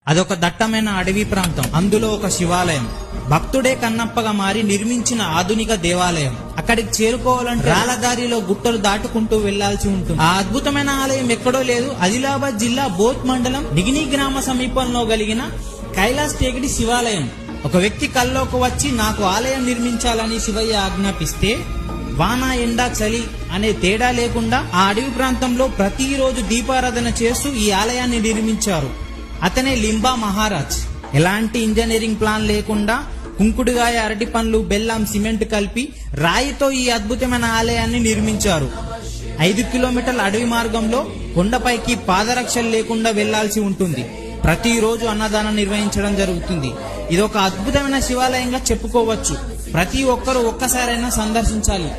అదొక దట్టమైన అడవి ప్రాంతం. అందులో ఒక శివాలయం, భక్తుడే కన్నప్పగా మారి నిర్మించిన ఆధునిక దేవాలయం. అక్కడికి చేరుకోవాలంటే రాళ్ళదారిలో గుట్టలు దాటుకుంటూ వెళ్లాల్సి ఉంటుంది. ఆ అద్భుతమైన ఆలయం ఎక్కడో లేదు, ఆదిలాబాద్ జిల్లా బోత్ మండలం నిగిని గ్రామ సమీపంలో కలిగిన కైలాస్ టేకిడి శివాలయం. ఒక వ్యక్తి కల్లోకి వచ్చి నాకు ఆలయం నిర్మించాలని శివయ్య ఆజ్ఞాపిస్తే వాన ఎండ చలి అనే తేడా లేకుండా ఆ అడవి ప్రాంతంలో ప్రతిరోజు దీపారాధన చేస్తూ ఈ ఆలయాన్ని నిర్మించారు. అతనే లింబా మహారాజ్. ఎలాంటి ఇంజనీరింగ్ ప్లాన్ లేకుండా కుంకుడుగాయ, అరటి పండ్లు, బెల్లం, సిమెంట్ కలిపి రాయితో ఈ అద్భుతమైన ఆలయాన్ని నిర్మించారు. 5 కిలోమీటర్ల అడవి మార్గంలో కొండపైకి పాదరక్షలు లేకుండా వెళ్లాల్సి ఉంటుంది. ప్రతిరోజు అన్నదానం నిర్వహించడం జరుగుతుంది. ఇదొక అద్భుతమైన శివాలయంగా చెప్పుకోవచ్చు. ప్రతి ఒక్కరూ ఒక్కసారైనా సందర్శించాలి.